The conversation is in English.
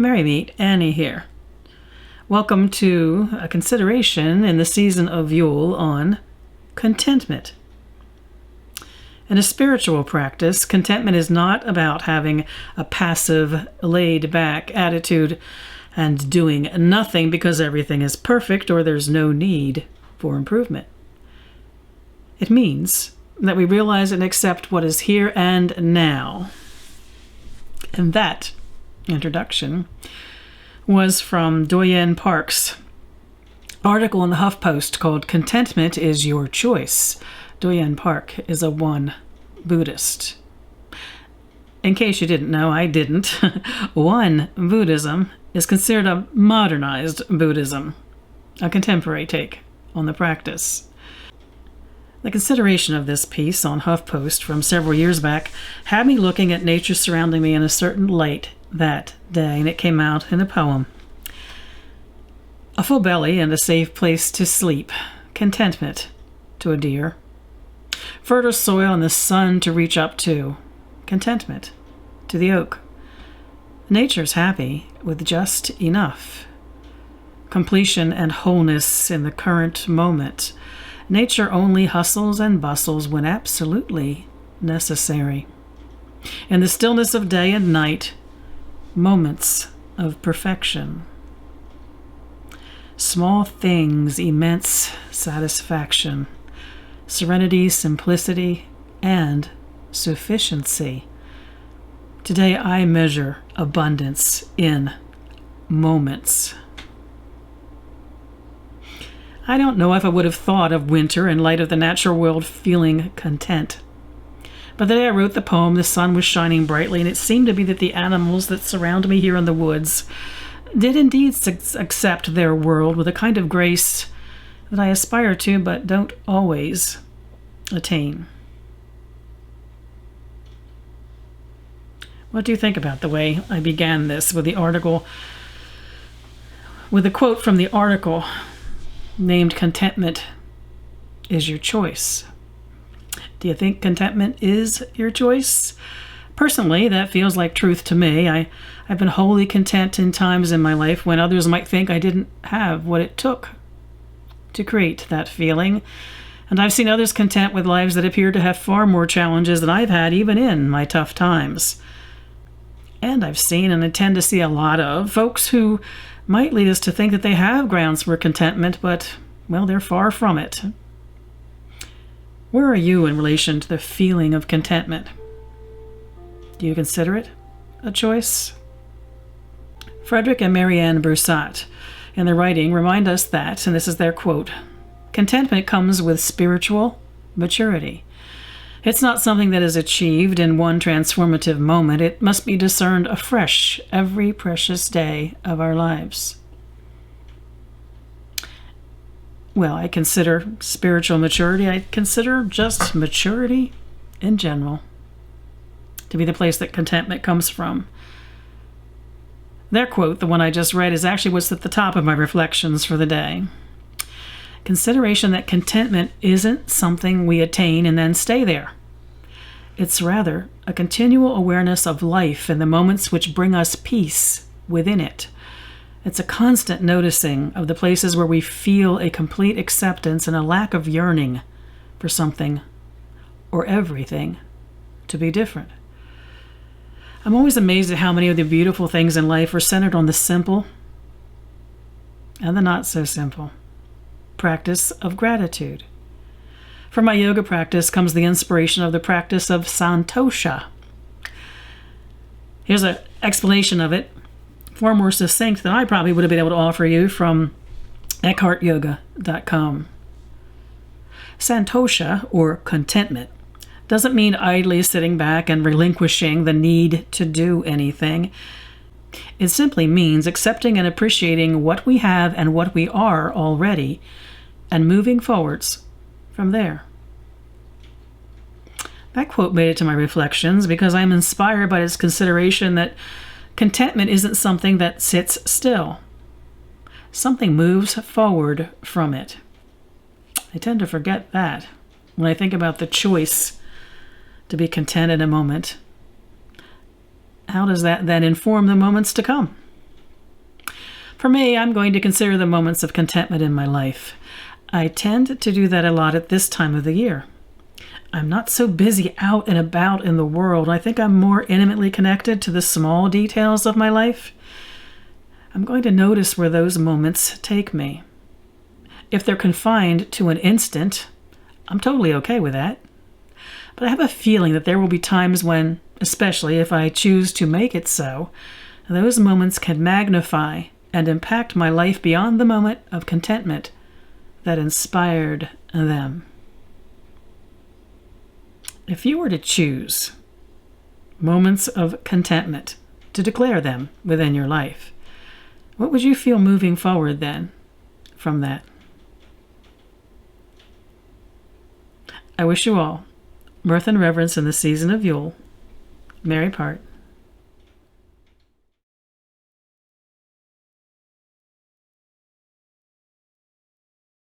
Merry Meet Annie here. Welcome to a consideration in the season of Yule on contentment. In a spiritual practice, contentment is not about having a passive, laid-back attitude and doing nothing because everything is perfect or there's no need for improvement. It means that we realize and accept what is here and now. And that introduction was from Doyen Park's article in the HuffPost called Contentment is Your Choice. Doyen Park is a Won Buddhist. In case you didn't know, I didn't. Won Buddhism is considered a modernized Buddhism, a contemporary take on the practice. The consideration of this piece on HuffPost from several years back had me looking at nature surrounding me in a certain light that day, and it came out in a poem. A full belly and a safe place to sleep, contentment to a deer. Fertile soil and the sun to reach up to, contentment to the oak. Nature's happy with just enough. Completion and wholeness in the current moment. Nature only hustles and bustles when absolutely necessary. In the stillness of day and night, moments of perfection. Small things, immense satisfaction. Serenity, simplicity, and sufficiency. Today I measure abundance in moments. I don't know if I would have thought of winter in light of the natural world feeling content. But the day I wrote the poem, the sun was shining brightly, and it seemed to be that the animals that surround me here in the woods did indeed accept their world with a kind of grace that I aspire to but don't always attain. What do you think about the way I began this with the article, with a quote from the article named Contentment is Your Choice? Do you think contentment is your choice? Personally, that feels like truth to me. I've been wholly content in times in my life when others might think I didn't have what it took to create that feeling. And I've seen others content with lives that appear to have far more challenges than I've had even in my tough times. And I've seen and I tend to see a lot of folks who might lead us to think that they have grounds for contentment, but, well, they're far from it. Where are you in relation to the feeling of contentment? Do you consider it a choice? Frederick and Marianne Broussat, in their writing, remind us that, and this is their quote, contentment comes with spiritual maturity. It's not something that is achieved in one transformative moment. It must be discerned afresh every precious day of our lives. Well, I consider spiritual maturity, I consider just maturity in general to be the place that contentment comes from. Their quote, the one I just read, is actually what's at the top of my reflections for the day. Consideration that contentment isn't something we attain and then stay there. It's rather a continual awareness of life and the moments which bring us peace within it. It's a constant noticing of the places where we feel a complete acceptance and a lack of yearning for something or everything to be different. I'm always amazed at how many of the beautiful things in life are centered on the simple and the not so simple practice of gratitude. From my yoga practice comes the inspiration of the practice of santosha. Here's an explanation of it, far more succinct than I probably would have been able to offer you, from eckhartyoga.com. Santosha, or contentment, doesn't mean idly sitting back and relinquishing the need to do anything. It simply means accepting and appreciating what we have and what we are already, and moving forwards from there. That quote made it to my reflections because I'm inspired by its consideration that contentment isn't something that sits still. Something moves forward from it. I tend to forget that when I think about the choice to be content in a moment. How does that then inform the moments to come? For me, I'm going to consider the moments of contentment in my life. I tend to do that a lot at this time of the year. I'm not so busy out and about in the world. I think I'm more intimately connected to the small details of my life. I'm going to notice where those moments take me. If they're confined to an instant, I'm totally okay with that. But I have a feeling that there will be times when, especially if I choose to make it so, those moments can magnify and impact my life beyond the moment of contentment that inspired them. If you were to choose moments of contentment to declare them within your life, what would you feel moving forward then from that? I wish you all mirth and reverence in the season of Yule. Merry part.